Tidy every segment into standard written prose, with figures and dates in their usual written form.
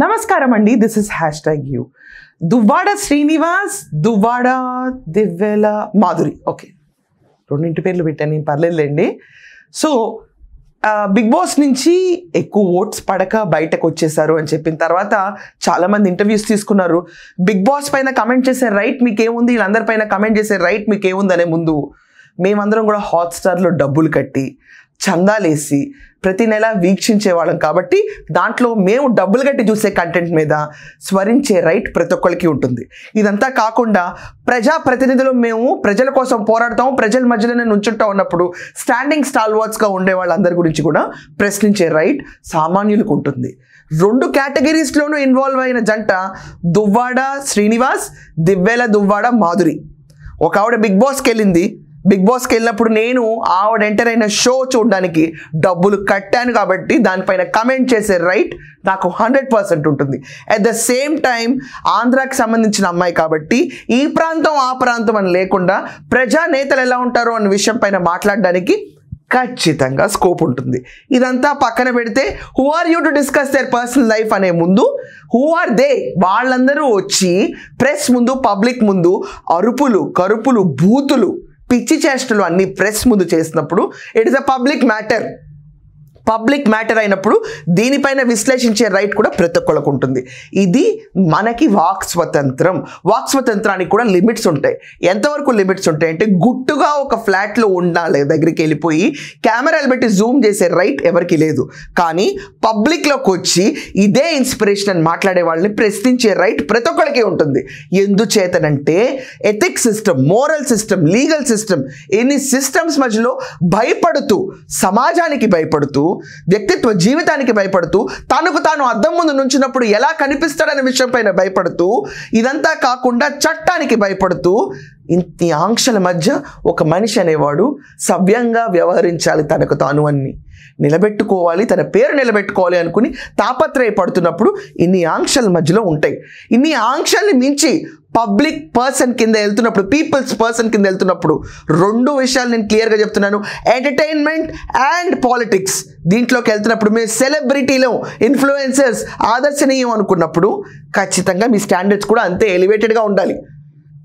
నమస్కారం అండి, this is #you. Duvvada Srinivas, Duvvada Divvela Madhuri. Okay, రెండింటి పేర్లు పెట్టాను, నేను పర్లేదులేండి. సో బిగ్ బాస్ నుంచి ఎక్కువ ఓట్స్ పడక బయటకు వచ్చేసారు అని చెప్పిన తర్వాత చాలామంది ఇంటర్వ్యూస్ తీసుకున్నారు. బిగ్ బాస్ పైన కమెంట్ చేసే రైట్ మీకేముంది, వీళ్ళందరి పైన కమెంట్ చేసే రైట్ మీకేముంది అనే ముందు మేమందరం కూడా హాట్‌స్టార్లో డబ్బులు కట్టి చందాలేసి ప్రతి నెల వీక్షించేవాళ్ళం కాబట్టి దాంట్లో మేము డబ్బులు కట్టి చూసే కంటెంట్ మీద స్వరించే రైట్ ప్రతి ఒక్కరికి ఉంటుంది. ఇదంతా కాకుండా ప్రజాప్రతినిధులు మేము ప్రజల కోసం పోరాడతాం, ప్రజల మధ్యలోనే నుంచుంటా ఉన్నప్పుడు స్టాండింగ్ స్టాల్వర్డ్స్గా ఉండే వాళ్ళందరి గురించి కూడా ప్రశ్నించే రైట్ సామాన్యులకు ఉంటుంది. 2 కేటగిరీస్లోనూ ఇన్వాల్వ్ అయిన జంట దువ్వాడ శ్రీనివాస్, దివ్వెల దువ్వాడ మాధురి. ఒక ఆవిడ బిగ్ బాస్కి వెళ్ళింది. బిగ్ బాస్కి వెళ్ళినప్పుడు నేను ఆవిడ ఎంటర్ అయిన షో చూడడానికి డబ్బులు కట్టాను కాబట్టి దానిపైన కమెంట్ చేసే రైట్ నాకు 100% ఉంటుంది. అట్ ద సేమ్ టైం ఆంధ్రాకి సంబంధించిన అమ్మాయి కాబట్టి ఈ ప్రాంతం ఆ ప్రాంతం అని లేకుండా ప్రజానేతలు ఎలా ఉంటారో అన్న విషయం పైన మాట్లాడడానికి ఖచ్చితంగా స్కోప్ ఉంటుంది. ఇదంతా పక్కన పెడితే who are you to discuss their personal life అనే ముందు హూ ఆర్ దే, వాళ్ళందరూ వచ్చి ప్రెస్ ముందు పబ్లిక్ ముందు అరుపులు కరుపులు బూతులు పిచ్చి చేష్టలు అన్ని ప్రెస్ ముందు చేసినప్పుడు it is a public matter అయినప్పుడు దీనిపైన విశ్లేషించే రైట్ కూడా ప్రతి ఒక్కళ్ళకు ఉంటుంది. ఇది మనకి వాక్ స్వతంత్రానికి కూడా లిమిట్స్ ఉంటాయి. ఎంతవరకు లిమిట్స్ ఉంటాయి అంటే గుట్టుగా ఒక ఫ్లాట్లో ఉండాలి, దగ్గరికి వెళ్ళిపోయి కెమెరాలు పెట్టి జూమ్ చేసే రైట్ ఎవరికి లేదు. కానీ పబ్లిక్లోకి వచ్చి ఇదే ఇన్స్పిరేషన్ అని మాట్లాడే వాళ్ళని ప్రశ్నించే రైట్ ప్రతి ఒక్కరికి ఉంటుంది. ఎందుచేతనంటే ethics system, moral system, legal system, ఎన్ని సిస్టమ్స్ మధ్యలో భయపడుతూ, సమాజానికి భయపడుతూ, వ్యక్తిత్వ జీవితానికి భయపడుతూ, తనకు తాను అద్దం ముందు నుంచినప్పుడు ఎలా కనిపిస్తాడనే విషయం పైన భయపడుతూ, ఇదంతా కాకుండా చట్టానికి భయపడుతూ, ఇంటి ఆంక్షల మధ్య ఒక మనిషి అనేవాడు సవ్యంగా వ్యవహరించాలి, తనకు తాను అన్ని నిలబెట్టుకోవాలి, తన పేరు నిలబెట్టుకోవాలి అనుకుని తాపత్రయపడుతున్నప్పుడు ఇన్ని ఆంక్షల మధ్యలో ఉంటాయి. ఇన్ని ఆంక్షల్ని మించి పబ్లిక్ పర్సన్ కింద వెళ్తున్నప్పుడు, పీపుల్స్ పర్సన్ కింద వెళ్తున్నప్పుడు 2 విషయాలు నేను క్లియర్గా చెప్తున్నాను. ఎంటర్టైన్మెంట్ అండ్ పాలిటిక్స్ దీంట్లోకి వెళ్తున్నప్పుడు మీరు సెలబ్రిటీలో ఇన్ఫ్లుయెన్సర్స్ ఆదర్శనీయం అనుకున్నప్పుడు ఖచ్చితంగా మీ స్టాండర్డ్స్ కూడా అంతే ఎలివేటెడ్గా ఉండాలి.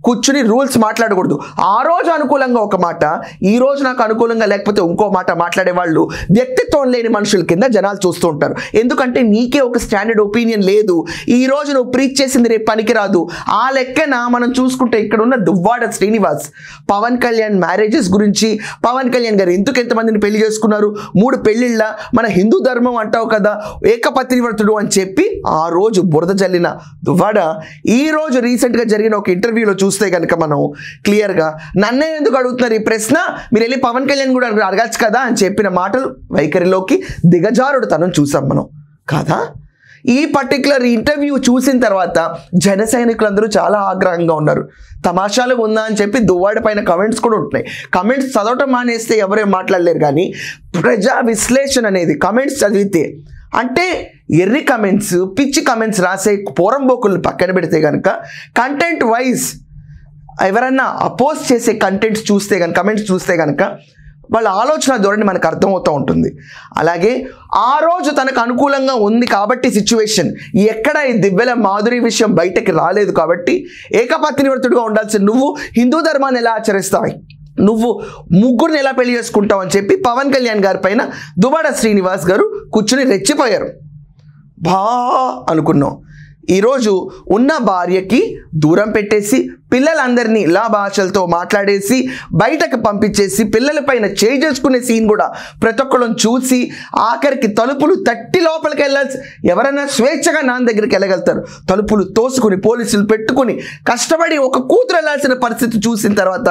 కూర్చుని రూల్స్ మాట్లాడకూడదు. ఆ రోజు అనుకూలంగా ఒక మాట, ఈ రోజు నాకు అనుకూలంగా లేకపోతే ఇంకో మాట మాట్లాడే వాళ్ళు వ్యక్తిత్వం లేని మనుషుల కింద జనాలు చూస్తూ ఉంటారు. ఎందుకంటే నీకే ఒక స్టాండర్డ్ ఒపీనియన్ లేదు. ఈ రోజు నువ్వు ప్రీచ్ చేసింది రేపు పనికిరాదు. ఆ లెక్కన మనం చూసుకుంటే ఇక్కడ ఉన్న దువ్వాడ శ్రీనివాస్ పవన్ కళ్యాణ్ మ్యారేజెస్ గురించి, పవన్ కళ్యాణ్ గారు ఎందుకు ఎంతమందిని పెళ్లి చేసుకున్నారు, 3 పెళ్లిళ్ళ, మన హిందూ ధర్మం అంటావు కదా, ఏకపత్నివ్రతుడు అని చెప్పి ఆ రోజు బురద జల్లిన దువ్వాడ ఈ రోజు రీసెంట్గా జరిగిన ఒక ఇంటర్వ్యూలో చూస్తే కనుక మనం క్లియర్గా నన్నే ఎందుకు అడుగుతున్నారు ఈ ప్రశ్న, మీరు వెళ్ళి పవన్ కళ్యాణ్ కూడా అడగచ్చు కదా అని చెప్పిన మాటలు వైఖరిలోకి దిగజారుడు తనం చూసాం మనం కాదా. ఈ పర్టికులర్ ఇంటర్వ్యూ చూసిన తర్వాత జన సైనికులందరూ చాలా ఆగ్రహంగా ఉన్నారు. తమాషాలుగా ఉందా అని చెప్పి దువ్వాడ పైన కమెంట్స్ కూడా ఉంటున్నాయి. కమెంట్స్ చదవటం మానేస్తే ఎవరేం మాట్లాడలేరు, కానీ ప్రజా విశ్లేషణ అనేది కమెంట్స్ చదివితే, అంటే ఎర్రి కమెంట్స్ పిచ్చి కమెంట్స్ రాసే పోరంబోకులను పక్కన పెడితే కనుక కంటెంట్ వైజ్ ఎవరన్నా అపోజ్ చేసే కంటెంట్స్ చూస్తే కనుక, కమెంట్స్ చూస్తే కనుక వాళ్ళ ఆలోచన ధోరణి మనకు అర్థమవుతూ ఉంటుంది. అలాగే ఆ రోజు తనకు అనుకూలంగా ఉంది కాబట్టి సిచ్యువేషన్, ఎక్కడ ఈ దివ్వెల మాధురి విషయం బయటకి రాలేదు కాబట్టి ఏకపత్నివ్రతుడిగా ఉండాల్సిన నువ్వు హిందూ ధర్మాన్ని ఎలా ఆచరిస్తావు, నువ్వు ముగ్గురిని ఎలా పెళ్లి చేసుకుంటావు అని చెప్పి పవన్ కళ్యాణ్ గారి పైన దువ్వాడ శ్రీనివాస్ గారు కూర్చుని రెచ్చిపోయారు. అనుకున్నాం. ఈరోజు ఉన్న భార్యకి దూరం పెట్టేసి పిల్లలందరినీ ఇలా భాషలతో మాట్లాడేసి బయటకు పంపించేసి పిల్లలపైన చేసుకునే సీన్ కూడా ప్రతి ఒక్కళ్ళని చూసి ఆఖరికి తలుపులు తట్టి లోపలికి వెళ్ళాల్సి, ఎవరైనా స్వేచ్ఛగా నాన్న దగ్గరికి వెళ్ళగలుగుతారు, తలుపులు తోసుకుని పోలీసులు పెట్టుకుని కష్టపడి ఒక కూతురు వెళ్ళాల్సిన పరిస్థితి చూసిన తర్వాత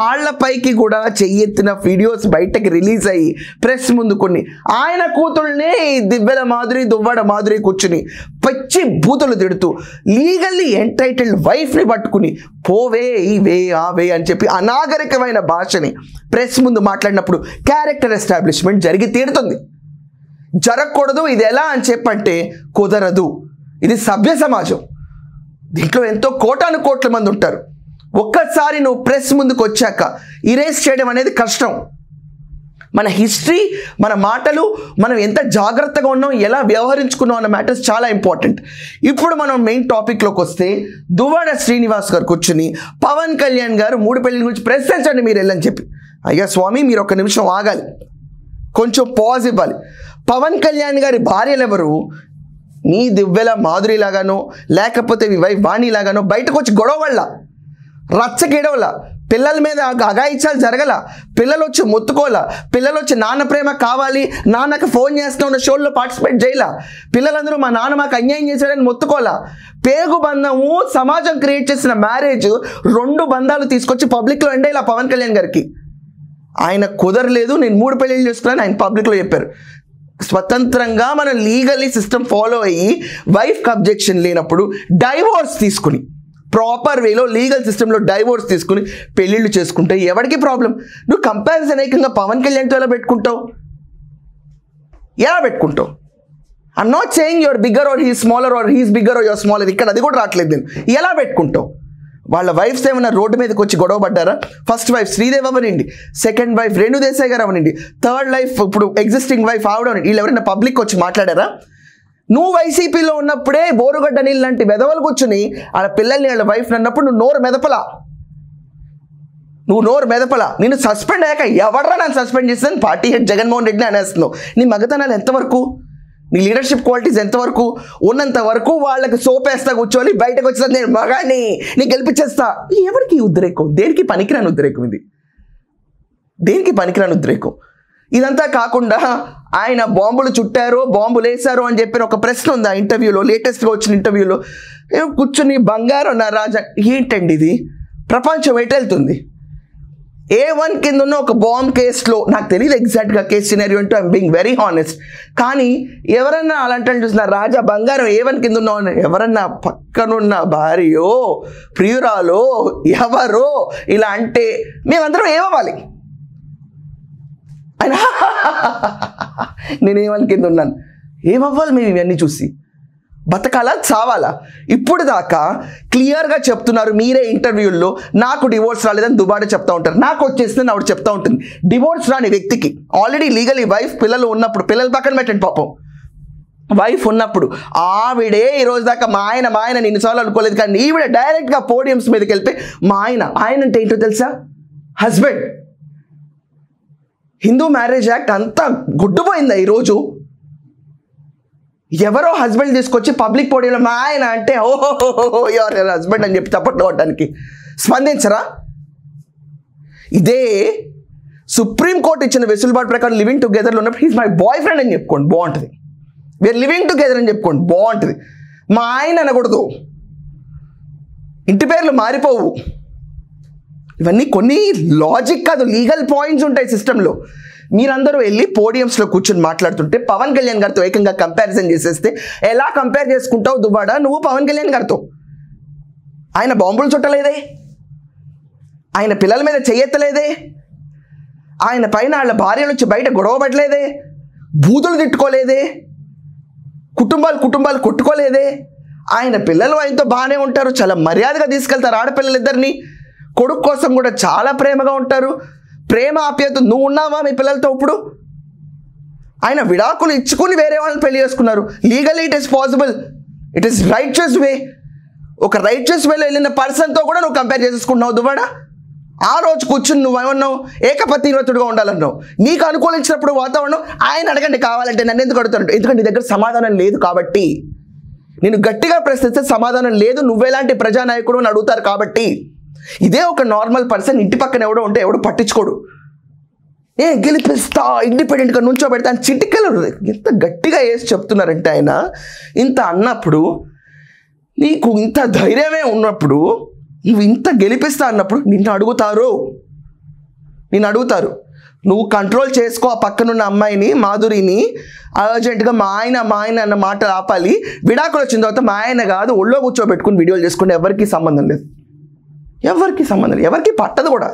ఆళ్లపైకి కూడా చెయ్యెత్తిన వీడియోస్ బయటకి రిలీజ్ అయ్యి ప్రెస్ ముందు కొన్ని ఆయన కూతుళ్ళనే దివ్వెల మాధురి దువ్వాడ మాధురి కూర్చుని పచ్చి బూతులు తిడుతూ లీగల్లీ ఎంటైటిల్డ్ వైఫ్ని పట్టుకుని పోవే ఇవే ఆవే అని చెప్పి అనాగరికమైన భాషని ప్రెస్ ముందు మాట్లాడినప్పుడు క్యారెక్టర్ ఎస్టాబ్లిష్మెంట్ జరిగి తీరుతుంది. జరగకూడదు, ఇది ఎలా అని చెప్పంటే కుదరదు. ఇది సభ్య సమాజం, దీంట్లో ఎంతో కోటాను కోట్ల మంది ఉంటారు. ఒక్కసారి నువ్వు ప్రెస్ ముందుకు వచ్చాక ఇరేస్ చేయడం అనేది కష్టం. మన హిస్టరీ, మన మాటలు, మనం ఎంత జాగ్రత్తగా ఉన్నాం, ఎలా వ్యవహరించుకున్నాం అన్న మ్యాటర్స్ చాలా ఇంపార్టెంట్. ఇప్పుడు మనం మెయిన్ టాపిక్లోకి వస్తే, దువ్వాడ శ్రీనివాస్ గారు కూర్చుని పవన్ కళ్యాణ్ గారు 3 పెళ్లి గురించి ప్రశ్నించండి మీరు వెళ్ళని చెప్పి. అయ్యా స్వామి, మీరు ఒక నిమిషం ఆగాలి, కొంచెం పాజ్ ఇవ్వాలి. పవన్ కళ్యాణ్ గారి భార్యలు ఎవరు? నీ దివ్వెల మాధురిలాగానో లేకపోతే మీ వైఫ్ వాణిలాగానో బయటకు వచ్చి గొడవల, రచ్చగేడవల, పిల్లల మీద అగాయిత్యాలు జరగల, పిల్లలు వచ్చి మొత్తుకోలా, పిల్లలు వచ్చి నాన్న ప్రేమ కావాలి, నాన్నకు ఫోన్ చేస్తూ ఉన్న షోల్లో పార్టిసిపేట్ చేయలా, పిల్లలందరూ మా నాన్న మాకు అన్యాయం చేశాడని మొత్తుకోలా. పేగు బంధము సమాజం క్రియేట్ చేసిన మ్యారేజ్ 2 బంధాలు తీసుకొచ్చి పబ్లిక్లో ఎండేలా పవన్ కళ్యాణ్ గారికి. ఆయన కుదరలేదు, నేను 3 పెళ్ళిళ్ళు చేసుకున్నాను ఆయన పబ్లిక్లో చెప్పారు. స్వతంత్రంగా మనం లీగల్లీ సిస్టమ్ ఫాలో అయ్యి వైఫ్కి అబ్జెక్షన్ లేనప్పుడు డైవోర్స్ తీసుకుని, ప్రాపర్ వేలో లీగల్ సిస్టంలో డైవోర్స్ తీసుకుని పెళ్ళిళ్ళు చేసుకుంటే ఎవరికి ప్రాబ్లం? నువ్వు కంపారిజన్ ఏకంగా పవన్ కళ్యాణ్తో ఎలా పెట్టుకుంటావు? I'm not saying you're bigger or he smaller or he's bigger or you're smaller, ఇక్కడ అది కూడా రావట్లేదు. నేను ఎలా పెట్టుకుంటావు? వాళ్ళ వైఫ్స్ ఏమైనా రోడ్డు మీదకి వచ్చి గొడవ పడ్డారా? ఫస్ట్ వైఫ్ శ్రీదేవి అవనండి, సెకండ్ వైఫ్ రేణు దేశాయ్ గారు అవనండి, థర్డ్ వైఫ్ ఇప్పుడు ఎగ్జిస్టింగ్ వైఫ్ ఆవిడనండి, వీళ్ళు ఎవరైనా పబ్లిక్ వచ్చి మాట్లాడారా? నువ్వు వైసీపీలో ఉన్నప్పుడే బోరుగడ్డ నీళ్ళు లాంటి వెదవలు కూర్చుని వాళ్ళ పిల్లల్ని వాళ్ళ వైఫ్ అన్నప్పుడు నువ్వు నోరు మెదపలా. నేను సస్పెండ్ అయ్యాక ఎవడరా నన్ను సస్పెండ్ చేస్తాను? పార్టీ హెడ్ జగన్మోహన్ రెడ్డిని అనేస్తున్నావు. నీ మగతనాలు ఎంతవరకు, నీ లీడర్షిప్ క్వాలిటీస్ ఎంతవరకు? ఉన్నంత వరకు వాళ్ళకి సోపేస్తా కూర్చోవాలి, బయటకు వచ్చేస్తా నేను మగాని, నేను గెలిపించేస్తా. ఎవరికి ఉద్రేకం? దేనికి పనికిరాని ఉద్రేకం ఇది, దేనికి పనికిరాని ఉద్రేకం? ఇదంతా కాకుండా ఆయన బాంబులు చుట్టారు, బాంబులు వేశారు అని చెప్పిన ఒక ప్రశ్న ఉంది ఆ ఇంటర్వ్యూలో, లేటెస్ట్గా వచ్చిన ఇంటర్వ్యూలో. కూర్చుని బంగారం నా రాజా, ఏంటండి ఇది? ప్రపంచం ఎటెళ్తుంది? A1 కింద ఉన్న ఒక బాంబ్ కేసులో, నాకు తెలియదు ఎగ్జాక్ట్గా కేసు సినారియో అంటే, ఐఎమ్ బీయింగ్ వెరీ హానెస్ట్, కానీ ఎవరన్నా అలాంటి చూసిన రాజా బంగారం A1 కింద ఉన్న ఎవరన్నా పక్కనున్న భార్యో ప్రియురాలో ఎవరో ఇలా అంటే మేమందరం ఏమవ్వాలి? ఆయన నేను A1 కింద ఉన్నాను, ఏమవ్వాలి మేము ఇవన్నీ చూసి? బతకాలా చావాలా? ఇప్పుడు దాకా క్లియర్గా చెప్తున్నారు మీరే ఇంటర్వ్యూల్లో, నాకు డివోర్స్ రాలేదని దుబాడే చెప్తా ఉంటారు, నాకు వచ్చేసిందని ఆవిడ చెప్తా ఉంటుంది. డివోర్స్ రాని వ్యక్తికి ఆల్రెడీ లీగలీ వైఫ్ పిల్లలు ఉన్నప్పుడు, పిల్లలు పక్కన పెట్టండి పాపం, వైఫ్ ఉన్నప్పుడు ఆవిడే ఈరోజు దాకా మా ఆయన నిన్నుసార్లు అనుకోలేదు, కానీ ఈవిడ డైరెక్ట్గా పోడియంస్ మీదకి వెళ్ళిపోయి మా ఆయన అంటే ఏంటో తెలుసా? హస్బెండ్. హిందూ మ్యారేజ్ యాక్ట్ అంతా గుడ్డుపోయిందా ఈరోజు? ఎవరో హస్బెండ్ తీసుకొచ్చి పబ్లిక్ పోడియంలో మా ఆయన అంటే ఓహో యువర్ హస్బెండ్ అని చెప్పి చప్పట్లు కొట్టడానికి స్పందించరా? ఇదే సుప్రీంకోర్టు ఇచ్చిన వెసులుబాటు ప్రకారం లివింగ్ టుగెదర్లో ఉన్నప్పుడు హీస్ మై బాయ్ ఫ్రెండ్ అని చెప్పుకోండి, బాగుంటుంది. వీఆర్ లివింగ్ టుగెదర్ అని చెప్పుకోండి, బాగుంటుంది. మా ఆయన అనకూడదు, ఇంటి పేర్లు మారిపోవు. ఇవన్నీ కొన్ని లాజిక్ కాదు, లీగల్ పాయింట్స్ ఉంటాయి సిస్టంలో. మీరందరూ వెళ్ళి పోడియంస్లో కూర్చొని మాట్లాడుతుంటే పవన్ కళ్యాణ్ గారితో ఏకంగా కంపారిజన్ చేసేస్తే ఎలా కంపేర్ చేసుకుంటావు దువ్వాడ నువ్వు పవన్ కళ్యాణ్ గారితో? ఆయన బాంబులు చుట్టలేదే, ఆయన పిల్లల మీద చెయ్యెత్తలేదే, ఆయన పైన వాళ్ళ భార్యలు వచ్చి బయట గొడవ పడలేదే, బూతులు తిట్టుకోలేదే, కుటుంబాలు కొట్టుకోలేదే. ఆయన పిల్లలు ఆయనతో బాగానే ఉంటారు, చాలా మర్యాదగా తీసుకెళ్తారు ఆడపిల్లలిద్దరిని, కొడుకు కోసం కూడా చాలా ప్రేమగా ఉంటారు. ప్రేమ ఆప్యాయత నువ్వు ఉన్నావా మీ పిల్లలతో? ఇప్పుడు ఆయన విడాకులు ఇచ్చుకుని వేరే వాళ్ళని పెళ్లి చేసుకున్నారు. Legally it is possible, it is righteous way. ఒక రైట్యస్ వేలో వెళ్ళిన పర్సన్తో కూడా నువ్వు కంపేర్ చేసుకుంటున్నావు దువ్వాడ. ఆ రోజు కూర్చుని నువ్వు ఏమన్నావు? ఏకపత్నివ్రతుడుగా ఉండాలన్నావు. నీకు అనుకూలించినప్పుడు వాతావరణం ఆయన అడగండి కావాలంటే, నన్ను ఎందుకు అడుగుతాను? ఎందుకంటే నీ దగ్గర సమాధానం లేదు కాబట్టి. నేను గట్టిగా ప్రశ్నిస్తే సమాధానం లేదు, నువ్వెలాంటి ప్రజానాయకుడు అని అడుగుతారు కాబట్టి. ఇదే ఒక నార్మల్ పర్సన్ ఇంటి పక్కన ఎవడో ఉంటే ఎవడో పట్టించుకోడు. గెలిపిస్తా, ఇండిపెండెంట్గా నుంచోబెడతా అని చిటికలు ఎంత గట్టిగా వేసి చెప్తున్నారంటే ఆయన. ఇంత అన్నప్పుడు, నీకు ఇంత ధైర్యమే ఉన్నప్పుడు, నువ్వు ఇంత గెలిపిస్తా అన్నప్పుడు నిన్ను అడుగుతారు. నువ్వు కంట్రోల్ చేసుకో ఆ పక్కనున్న అమ్మాయిని, మాధురిని. అర్జెంటుగా మా ఆయన అన్న మాట ఆపాలి. విడాకులు వచ్చిన తర్వాత మా ఆయన కాదు ఒళ్ళో కూర్చోబెట్టుకుని వీడియోలు చేసుకుంటే ఎవరికి సంబంధం లేదు, ఎవరికి పట్టదు కూడా.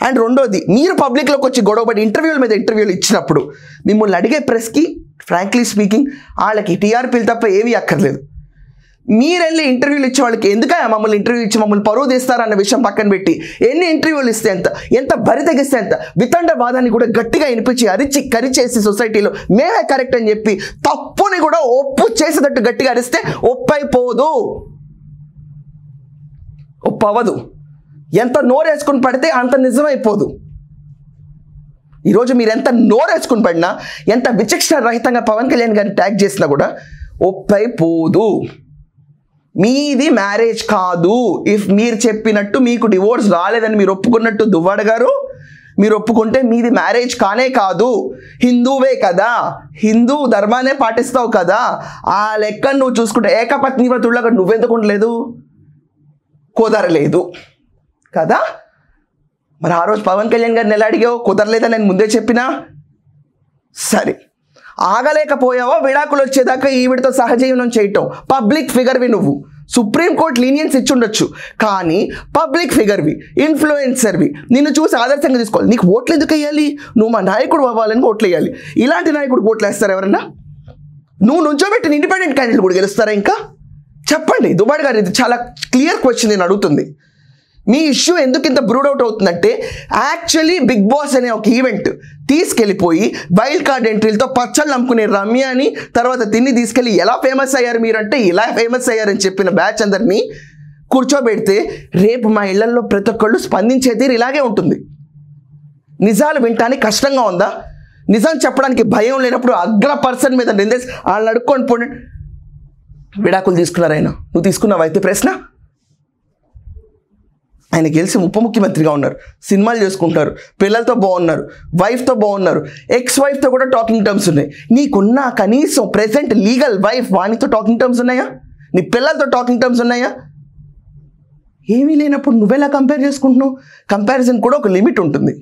అండ్ రెండోది, మీరు పబ్లిక్లోకి వచ్చి గొడవపడి ఇంటర్వ్యూల మీద ఇంటర్వ్యూలు ఇచ్చినప్పుడు మిమ్మల్ని అడిగే ప్రెస్కి ఫ్రాంక్లీ స్పీకింగ్ వాళ్ళకి టీఆర్పీలు తప్ప ఏవి అక్కర్లేదు. మీరెళ్ళి ఇంటర్వ్యూలు ఇచ్చే వాళ్ళకి ఎందుకయ్యా మమ్మల్ని ఇంటర్వ్యూ ఇచ్చి మమ్మల్ని పరువు తీస్తారన్న విషయం పక్కన పెట్టి ఎన్ని ఇంటర్వ్యూలు ఇస్తే ఎంత బరి తెగిస్తే వితండవాదాన్ని కూడా గట్టిగా వినిపించి అరిచి కరిచేసి సొసైటీలో మేమే కరెక్ట్ అని చెప్పి తప్పుని కూడా ఒప్పు చేసేటట్టు గట్టిగా అరిస్తే ఒప్పైపోదు, ఒప్పవదు. ఎంత నోరేసుకుని పడితే అంత నిజమైపోదు. ఈరోజు మీరు ఎంత నోరేసుకుని పడినా, ఎంత విచక్షణ రహితంగా పవన్ కళ్యాణ్ గారిని ట్యాగ్ చేసినా కూడా ఒప్పైపోదు. మీది మ్యారేజ్ కాదు. ఇఫ్ మీరు చెప్పినట్టు మీకు డివోర్స్ రాలేదని మీరు ఒప్పుకున్నట్టు దువ్వాడ గారు మీరు ఒప్పుకుంటే మీది మ్యారేజ్ కానే కాదు. హిందువే కదా, హిందూ ధర్మాన్నే పాటిస్తావు కదా, ఆ లెక్క నువ్వు చూసుకుంటే ఏకపత్ని వ్రతుడులాగా నువ్వెందుకు ఉండలేదు, కుదరలేదు కదా. మరి ఆ రోజు పవన్ కళ్యాణ్ గారిని ఎలా అడిగావు? కుదరలేదని నేను ముందే చెప్పినా. సరే, ఆగలేకపోయావో విడాకులు వచ్చేదాకా ఈవిడితో సహజీవనం చేయటం. పబ్లిక్ ఫిగర్వి నువ్వు. సుప్రీంకోర్టు లీనియన్స్ ఇచ్చుండొచ్చు, కానీ పబ్లిక్ ఫిగర్వి, ఇన్ఫ్లుయెన్సర్వి, నిన్ను చూసి ఆదర్శంగా తీసుకోవాలి. నీకు ఓట్లు ఎందుకు వేయాలి? నువ్వు మా నాయకుడు అవ్వాలని ఓట్లు వేయాలి. ఇలాంటి నాయకుడు ఓట్లు వేస్తారు ఎవరన్నా? నువ్వు నుంచోబెట్టిన ఇండిపెండెంట్ క్యాండిడేట్ కూడా గెలుస్తారా? ఇంకా చెప్పండి దువ్వాడ గారు, ఇది చాలా క్లియర్ క్వశ్చన్ నేను అడుగుతుంది. మీ ఇష్యూ ఎందుకు ఇంత బ్రూడ్ అవుట్ అవుతుందంటే, యాక్చువల్లీ బిగ్ బాస్ అనే ఒక ఈవెంట్ తీసుకెళ్ళిపోయి వైల్డ్ కార్డ్ ఎంట్రీలతో పచ్చళ్ళు అమ్ముకునే రమ్యని తర్వాత తిని తీసుకెళ్ళి ఎలా ఫేమస్ అయ్యారు మీరంటే ఇలా ఫేమస్ అయ్యారని చెప్పిన బ్యాచ్ అందరినీ కూర్చోబెడితే రేపు మా ఇళ్లలో ప్రతి ఒక్కళ్ళు స్పందించే తీరు ఇలాగే ఉంటుంది. నిజాలు వినటానికి కష్టంగా ఉందా? నిజం చెప్పడానికి భయం లేనప్పుడు అగ్ర పర్సన్ మీద నిందేసి వాళ్ళని అడుక్కొని పోండి. విడాకులు తీసుకున్నారు ఆయన, నువ్వు తీసుకున్నావు అయితే ప్రశ్న. ఆయన గెలిచి ఉప ముఖ్యమంత్రిగా ఉన్నారు, సినిమాలు చేసుకుంటున్నారు, పిల్లలతో బాగున్నారు, వైఫ్తో బాగున్నారు, ఎక్స్ వైఫ్తో కూడా టాకింగ్ టర్మ్స్ ఉన్నాయి. నీకున్న కనీసం ప్రెసెంట్ లీగల్ వైఫ్ వానితో టాకింగ్ టర్మ్స్ ఉన్నాయా? నీ పిల్లలతో టాకింగ్ టర్మ్స్ ఉన్నాయా? ఏమీ లేనప్పుడు నువ్వెలా కంపేర్ చేసుకుంటున్నావు? కంపారిజన్ కూడా ఒక లిమిట్ ఉంటుంది.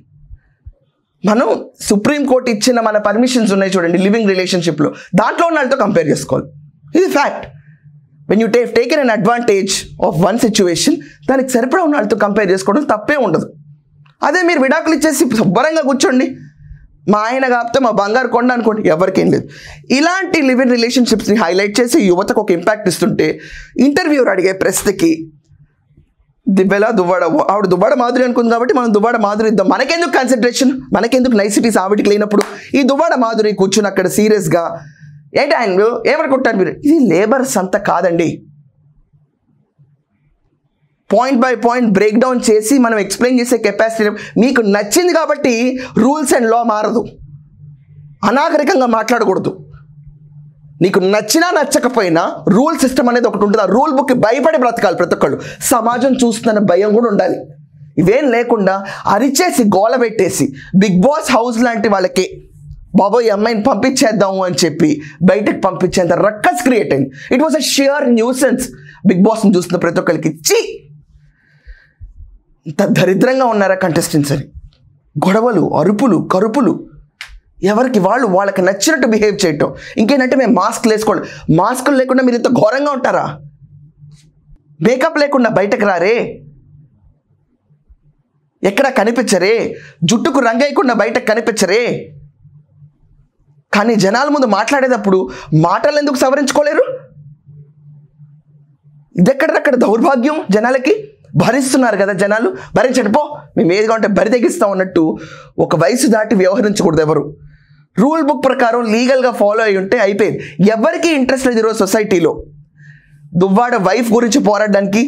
మనం సుప్రీంకోర్టు ఇచ్చిన మన పర్మిషన్స్ ఉన్నాయి చూడండి లివింగ్ రిలేషన్షిప్లో, దాంట్లో ఉన్న వాళ్ళతో కంపేర్ చేసుకోవాలి. ఇది fact. When you taken an advantage of one situation, దానికి సరిపడా ఉన్న వాళ్ళతో కంపేర్ చేసుకోవడం తప్పే ఉండదు. అదే మీరు విడాకులు ఇచ్చేసి శుభ్రంగా కూర్చోండి, మా ఆయన కాకపోతే మా బంగారు కొండ అనుకోండి, ఎవరికేం లేదు. ఇలాంటి లివ్ ఇన్ రిలేషన్షిప్స్ని హైలైట్ చేసి యువతకు ఒక ఇంపాక్ట్ ఇస్తుంటే ఇంటర్వ్యూర్ అడిగే ప్రశ్నకి దివ్వెలా దువ్వాడ, ఆవిడ దువ్వాడ మాధురి అనుకుంది కాబట్టి మనం దువ్వాడ మాధురి ఇద్దాం, మనకెందుకు కాన్సన్ట్రేషన్, మనకెందుకు నైసిటీస్ ఆవిడికి లేనప్పుడు ఈ దువ్వాడ మాధురి కూర్చుని అక్కడ సీరియస్గా ఏంటి ఆయన ఏమనుకుంటారు మీరు? ఇది లేబర్స్ అంతా కాదండి. Point by point break down చేసి మనం ఎక్స్ప్లెయిన్ చేసే కెపాసిటీ మీకు నచ్చింది కాబట్టి రూల్స్ అండ్ లా మారదు. అనాగరికంగా మాట్లాడకూడదు. నీకు నచ్చినా నచ్చకపోయినా రూల్ సిస్టమ్ అనేది ఒకటి ఉంటుంది. ఆ రూల్ బుక్కి భయపడి బ్రతకాలి ప్రతి ఒక్కళ్ళు. సమాజం చూస్తున్న భయం కూడా ఉండాలి. ఇవేం లేకుండా అరిచేసి గోల పెట్టేసి బిగ్ బాస్ హౌస్ లాంటి వాళ్ళకి బాబోయ్ అమ్మాయిని పంపించేద్దాము అని చెప్పి బయటకు పంపించేంత రక్కస్ క్రియేట్ అయింది. It was a sheer nuisance. Big బాస్ని చూస్తున్న ప్రతి ఒక్కరికి చీ ఇంత దరిద్రంగా ఉన్నారా కంటెస్టెంట్స్ అని. గొడవలు, అరుపులు, కరుపులు, ఎవరికి వాళ్ళకి నచ్చినట్టు బిహేవ్ చేయటం. ఇంకేంటంటే మేము మాస్క్లు వేసుకోండి, మాస్కులు లేకుండా మీరు ఇంత ఘోరంగా ఉంటారా? మేకప్ లేకుండా బయటకు రారే, ఎక్కడ కనిపించరే, జుట్టుకు రంగేయకుండా బయటకు కనిపించరే. కానీ జనాల ముందు మాట్లాడేటప్పుడు మాటలు ఎందుకు సవరించుకోలేరు? ఇదెక్కడక్కడ దౌర్భాగ్యం. జనాలకి భరిస్తున్నారు కదా జనాలు, భరించండి పో, మేము ఏదిగా ఉంటే బరి తెగిస్తాం అన్నట్టు ఒక వయసు దాటి వ్యవహరించకూడదు ఎవరు. రూల్ బుక్ ప్రకారం లీగల్గా ఫాలో అయి ఉంటే అయిపోయింది. ఎవరికి ఇంట్రెస్ట్ లేదు ఈరోజు సొసైటీలో దువ్వాడ వైఫ్ గురించి పోరాడడానికి,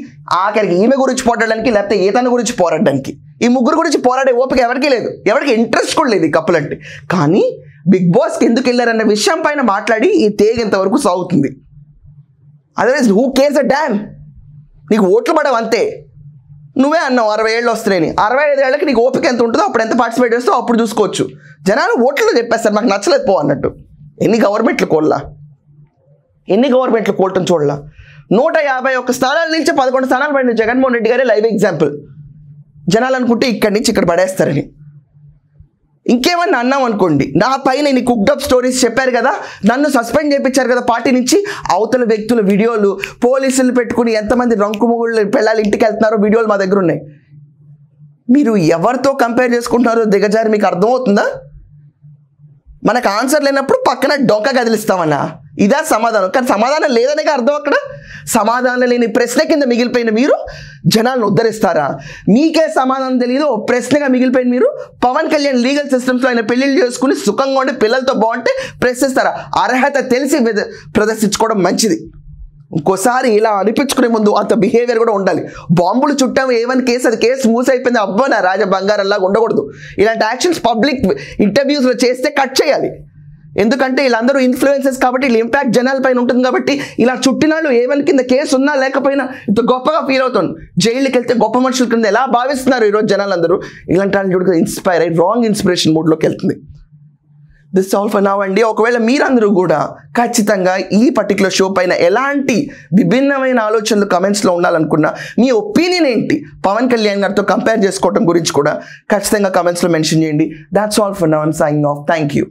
ఆఖరికి ఈమె గురించి పోరాడడానికి, లేకపోతే ఈతన గురించి పోరాడడానికి. ఈ ముగ్గురు గురించి పోరాడే ఓపిక ఎవరికి లేదు, ఎవరికి ఇంట్రెస్ట్ కూడా లేదు ఈ కప్పులు అంటే. కానీ బిగ్ బాస్కి ఎందుకు వెళ్ళారన్న విషయం పైన మాట్లాడి ఈ తేగేంతవరకు సాగుతుంది. Otherwise who cares a dam? నీకు ఓట్లు పడవు అంతే. నువ్వే అన్నావు 60 ఏళ్ళు వస్తున్నాయని. 65 ఏళ్ళకి నీకు ఓపిక ఎంత ఉంటుందో అప్పుడు ఎంత పార్టిసిపేట్ చేస్తావు అప్పుడు చూసుకోవచ్చు. జనాలు ఓట్లు చెప్పేస్తారు మాకు నచ్చలేదు పో అన్నట్టు. ఎన్ని గవర్నమెంట్లు కోల్టం చూడలా. 151 స్థానాల నుంచి 11 స్థానాలు పడిన జగన్మోహన్ రెడ్డి గారే లైవ్ ఎగ్జాంపుల్. జనాలు అనుకుంటే ఇక్కడి నుంచి ఇక్కడ పడేస్తారని. ఇంకేమన్నా అన్నాం అనుకోండి, నా పైన ఇన్ని కుక్డప్ స్టోరీస్ చెప్పారు కదా, నన్ను సస్పెండ్ చేయించారు కదా పార్టీ నుంచి, అవతల వ్యక్తుల వీడియోలు పోలీసులు పెట్టుకుని ఎంతమంది రంకుముగుళ్ళు పిల్లలు ఇంటికి వెళ్తున్నారో వీడియోలు మా దగ్గర ఉన్నాయి. మీరు ఎవరితో కంపేర్ చేసుకుంటున్నారో దిగజారి మీకు అర్థమవుతుందా? మనకు ఆన్సర్ లేనప్పుడు పక్కన డొంక కదిలిస్తామన్నా, ఇదా సమాధానం? కానీ సమాధానం లేదనే అర్థం. అక్కడ సమాధానం లేని ప్రశ్న కింద మిగిలిపోయిన మీరు జనాలను ఉద్ధరిస్తారా? మీకే సమాధానం తెలియదు, ఓ ప్రశ్నగా మిగిలిపోయిన మీరు పవన్ కళ్యాణ్ లీగల్ సిస్టమ్స్లో ఆయన పెళ్లిళ్ళు చేసుకుని సుఖంగా ఉండి పిల్లలతో బాగుంటే ప్రశ్నిస్తారా? అర్హత తెలిసి ప్రదర్శించుకోవడం మంచిది. ఇంకోసారి ఇలా అనిపించుకునే ముందు అంత బిహేవియర్ కూడా ఉండాలి. బాంబులు చుట్టాము A1 కేసు, అది కేసు మూసి అయిపోయింది, అబ్బా నా రాజ బంగారంలాగా ఉండకూడదు. ఇలాంటి యాక్షన్స్ పబ్లిక్ ఇంటర్వ్యూస్లో చేస్తే కట్ చేయాలి. ఎందుకంటే వీళ్ళందరూ ఇన్ఫ్లుయెన్సెస్ కాబట్టి వీళ్ళ ఇంపాక్ట్ జనాలపైన ఉంటుంది. కాబట్టి ఇలా చుట్టినాళ్ళు A1 కింద కేసు ఉన్నా లేకపోయినా ఇంత గొప్పగా ఫీల్ అవుతుంది. జైలుకి వెళ్తే గొప్ప మనుషుల కింద ఎలా భావిస్తున్నారు ఈరోజు జనాలందరూ. ఇలాంటి వాళ్ళు చూడగా ఇన్స్పైర్ అయ్యి రాంగ్ ఇన్స్పిరేషన్ మూడ్లోకి వెళ్తుంది. దిస్ ఆల్ ఫర్ నౌ అండి. ఒకవేళ మీరందరూ కూడా ఖచ్చితంగా ఈ పర్టికులర్ షో పైన ఎలాంటి విభిన్నమైన ఆలోచనలు కమెంట్స్లో ఉండాలనుకున్నా, మీ ఒపీనియన్ ఏంటి పవన్ కళ్యాణ్ గారితో కంపేర్ చేసుకోవడం గురించి కూడా ఖచ్చితంగా కమెంట్స్లో మెన్షన్ చేయండి. That's all for now. I'm signing off. Thank you.